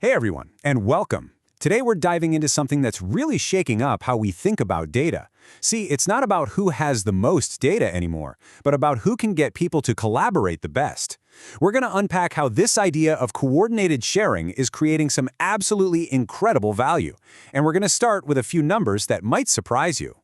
Hey everyone, and welcome. Today we're diving into something that's really shaking up how we think about data. See, it's not about who has the most data anymore, but about who can get people to collaborate the best. We're going to unpack how this idea of coordinated sharing is creating some absolutely incredible value. And we're going to start with a few numbers that might surprise you.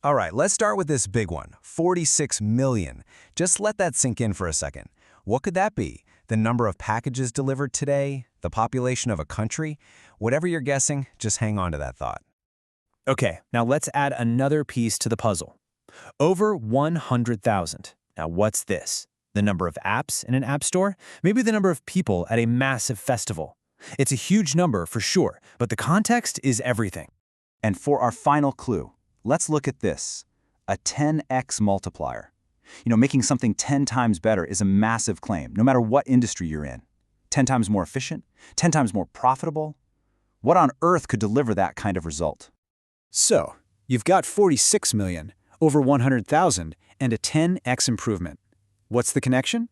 All right, let's start with this big one, 46 million. Just let that sink in for a second. What could that be? The number of packages delivered today? The population of a country? Whatever you're guessing, just hang on to that thought. Okay, now let's add another piece to the puzzle. Over 100,000. Now what's this? The number of apps in an app store? Maybe the number of people at a massive festival. It's a huge number for sure, but the context is everything. And for our final clue, let's look at this, a 10x multiplier. Making something 10 times better is a massive claim, no matter what industry you're in. 10 times more efficient, 10 times more profitable. What on earth could deliver that kind of result? So, you've got 46 million, over 100,000, and a 10x improvement. What's the connection?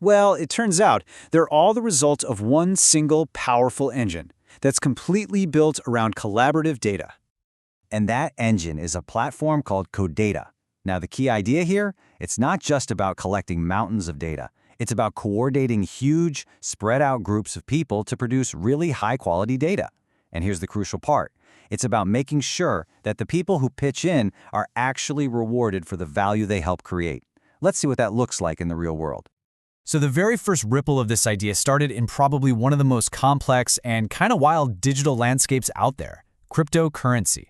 Well, it turns out they're all the result of one single powerful engine that's completely built around collaborative data. And that engine is a platform called Codatta. Now, the key idea here, it's not just about collecting mountains of data. It's about coordinating huge, spread-out groups of people to produce really high-quality data. And here's the crucial part. It's about making sure that the people who pitch in are actually rewarded for the value they help create. Let's see what that looks like in the real world. So the very first ripple of this idea started in probably one of the most complex and kind of wild digital landscapes out there, cryptocurrency.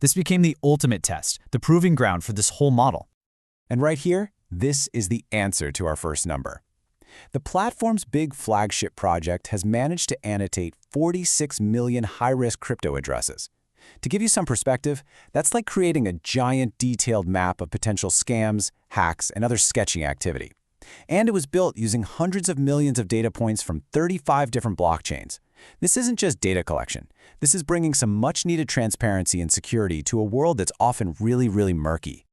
This became the ultimate test, the proving ground for this whole model. And right here, this is the answer to our first number. The platform's big flagship project has managed to annotate 46 million high-risk crypto addresses. To give you some perspective, that's like creating a giant detailed map of potential scams, hacks, and other sketchy activity. And it was built using hundreds of millions of data points from 35 different blockchains. This isn't just data collection. This is bringing some much-needed transparency and security to a world that's often really murky.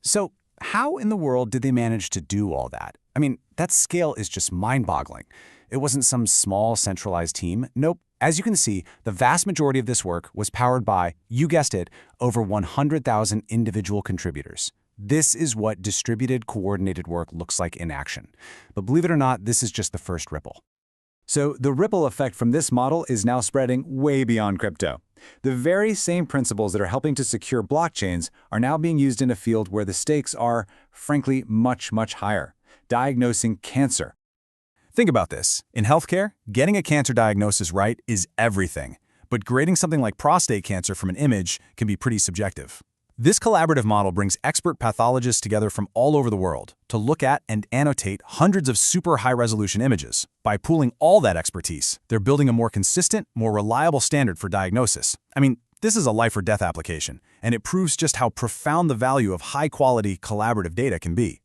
So, how in the world did they manage to do all that? I mean, that scale is just mind-boggling. It wasn't some small centralized team. Nope. As you can see, the vast majority of this work was powered by, you guessed it, over 100,000 individual contributors. This is what distributed, coordinated work looks like in action. But believe it or not, this is just the first ripple. So the ripple effect from this model is now spreading way beyond crypto. The very same principles that are helping to secure blockchains are now being used in a field where the stakes are, frankly, much higher: diagnosing cancer. Think about this. In healthcare, getting a cancer diagnosis right is everything. But grading something like prostate cancer from an image can be pretty subjective. This collaborative model brings expert pathologists together from all over the world to look at and annotate hundreds of super high-resolution images. By pooling all that expertise, they're building a more consistent, more reliable standard for diagnosis. I mean, this is a life-or-death application, and it proves just how profound the value of high-quality, collaborative data can be.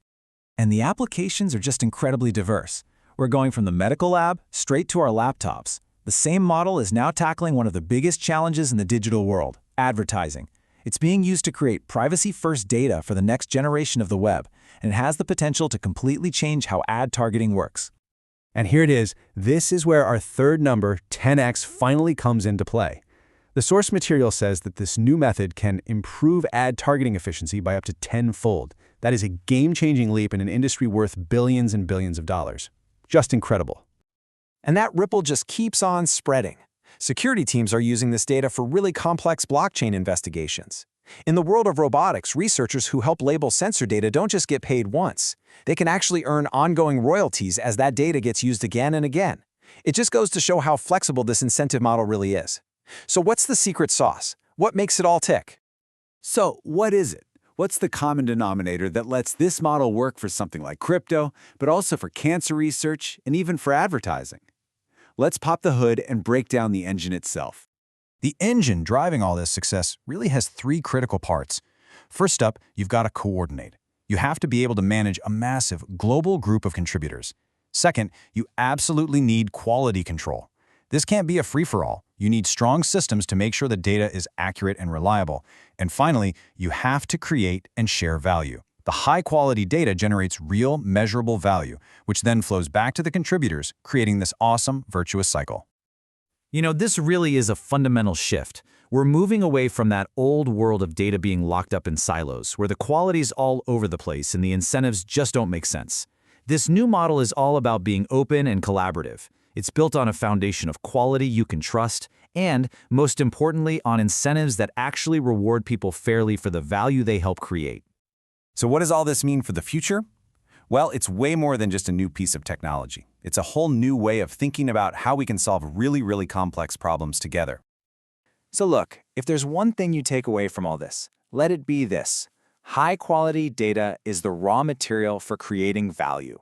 And the applications are just incredibly diverse. We're going from the medical lab straight to our laptops. The same model is now tackling one of the biggest challenges in the digital world, advertising. It's being used to create privacy-first data for the next generation of the web, and it has the potential to completely change how ad targeting works. And here it is. This is where our third number, 10x, finally comes into play. The source material says that this new method can improve ad targeting efficiency by up to 10-fold. That is a game-changing leap in an industry worth billions and billions of dollars. Just incredible. And that ripple just keeps on spreading. Security teams are using this data for really complex blockchain investigations. In the world of robotics, researchers who help label sensor data don't just get paid once. They can actually earn ongoing royalties as that data gets used again and again. It just goes to show how flexible this incentive model really is. So what's the secret sauce? What makes it all tick? So what is it? What's the common denominator that lets this model work for something like crypto, but also for cancer research and even for advertising? Let's pop the hood and break down the engine itself. The engine driving all this success really has three critical parts. First up, you've got to coordinate. You have to be able to manage a massive global group of contributors. Second, you absolutely need quality control. This can't be a free-for-all. You need strong systems to make sure the data is accurate and reliable. And finally, you have to create and share value. The high-quality data generates real, measurable value, which then flows back to the contributors, creating this awesome, virtuous cycle. This really is a fundamental shift. We're moving away from that old world of data being locked up in silos, where the quality's all over the place and the incentives just don't make sense. This new model is all about being open and collaborative. It's built on a foundation of quality you can trust, and, most importantly, on incentives that actually reward people fairly for the value they help create. So what does all this mean for the future? Well, it's way more than just a new piece of technology. It's a whole new way of thinking about how we can solve really complex problems together. So look, if there's one thing you take away from all this, let it be this. High-quality data is the raw material for creating value.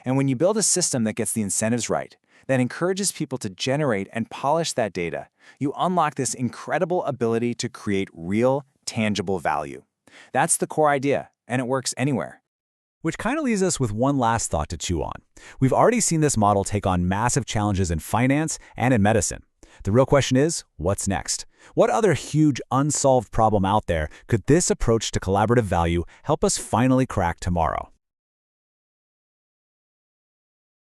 And when you build a system that gets the incentives right, that encourages people to generate and polish that data, you unlock this incredible ability to create real, tangible value. That's the core idea, and it works anywhere. Which kind of leaves us with one last thought to chew on. We've already seen this model take on massive challenges in finance and in medicine. The real question is, what's next? What other huge unsolved problem out there could this approach to collaborative value help us finally crack tomorrow?